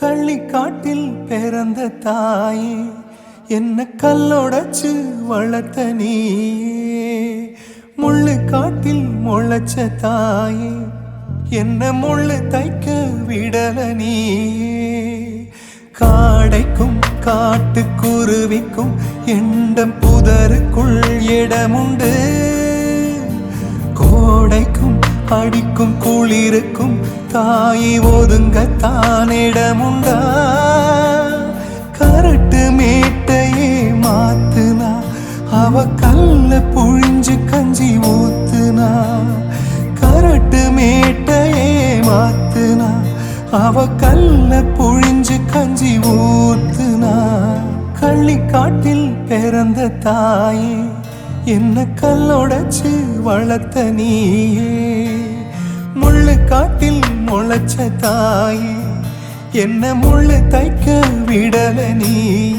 கள்ளிக்காட்டில் பிறந்த தாயே, என்ன கல்லோடச்சு வளர்த்த நீயே. முள்ளு காட்டில் முளைச்ச தாயே, என்ன முள்ளு தைக்க விடல நீயே. காடைக்கும் காட்டுக்குருவிக்கும் எண்டம் புதருக்குள் இடமுண்டு. கோடைக்கும் அடிக்கும் குளிருக்கும் தாயை ஒதுங்கத்தான் இடமுண்டா. கரட்டு மேட்டையே மாத்துனா, அவ கல்ல புழிஞ்சு கஞ்சி ஊத்துனா. கரட்டு மேட்டையே மாத்துனா, அவ கல்ல புழிஞ்சு கஞ்சி ஊத்துனா. கள்ளிக்காட்டில் பிறந்த தாயே, என்ன கல்லோடச்சு வளர்த்த நீயே. முள்ளு காட்டில் முளைச்ச தாயே, என்ன முள்ளு தைக்க விடல நீயே.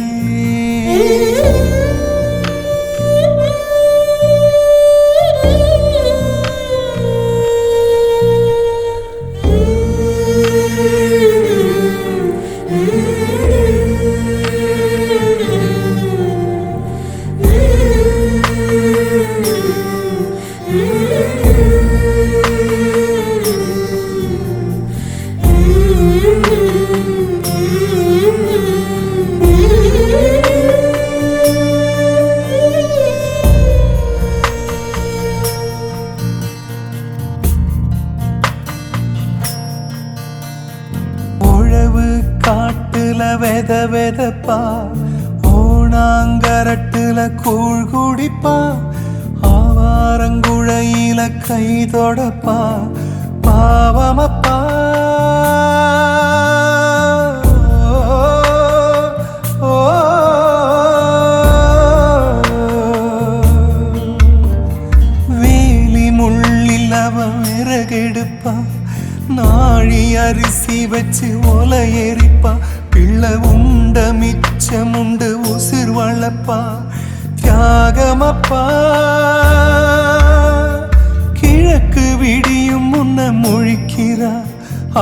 காட்டுல வெத வெதப்பா, ஓணாங்கரட்டுல கூழ் குடிப்பா. ஆவாரங்குழையில கை தொடப்பா, பாவமப்பா. வேலி முள்ளில் அவ விறகெடுப்பா, நாழி அரிசி வச்சு ஒலை எரிப்பா. பிள்ளை உண்ட மிச்சமுண்டு உசிர் வளப்பா, தியாகமப்பா. கிழக்கு விடியும் முன்ன முழிக்கிறா,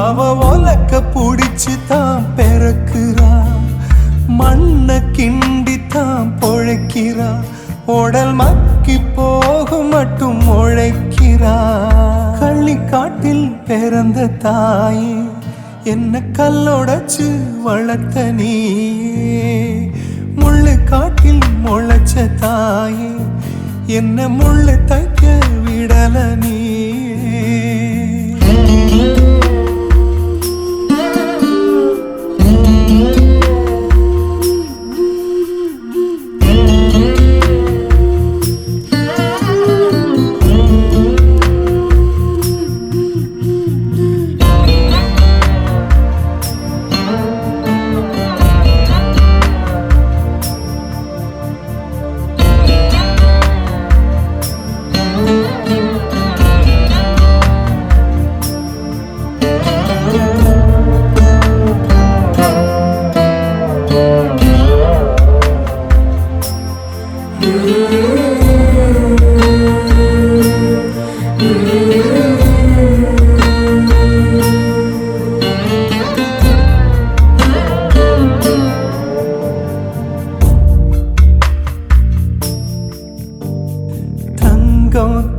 அவ ஒலக்க புடிச்சு தான் பிறக்குறா. மண்ண கிண்டி தான் பொழைக்கிறா, உடல் மக்கி போகும் மட்டும் உழைக்கிறா. கள்ளிக்காட்டில் பிறந்த தாயே, என்ன கல்லோடச்சு வளர்த்த நீயே. முள்ளு காட்டில் முளைச்ச தாயே, என்ன முள்ளு தைக்க விடல நீயே.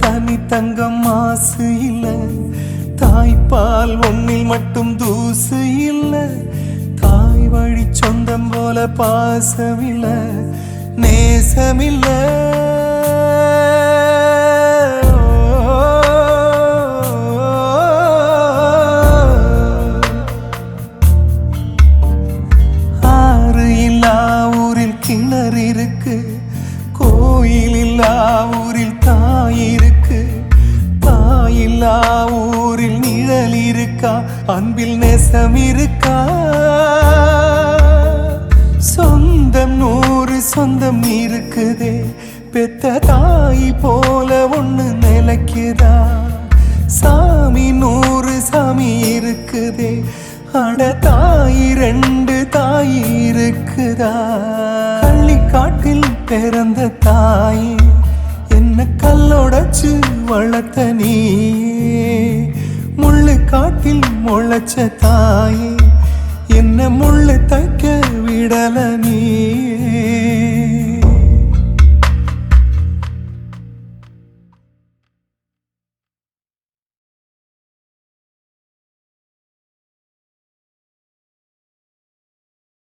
தனி தங்கம் மாசு இல்ல, தாய்ப்பால் ஒன்னில் மட்டும் தூசு இல்ல. தாய் வழி சொந்தம் போல பாசமில்ல, நேசமில்ல. ஆறு இல்லா ஊரில் கிணறு இருக்கு, கோயில் இல்லா ஊரில் தாய் இருக்கு. தாயில்லா ஊரில் நிழல் இருக்கா, அன்பில் நேசம் இருக்கா. சொந்தம் 100 சொந்தம் இருக்குதே, பெத்த தாய் போல ஒண்ணு நிலைக்குதா. சாமி 100 சாமி இருக்குதே, அட தாய் 2 தாய் இருக்குதா. கள்ளிக்காட்டில் பிறந்த தாயே, என்ன கல்லோடச்சு வளர்த்த நீயே. முள்ளு காட்டில் முளைச்ச தாயே, என்ன முள்ளு தைக்க விடல நீயே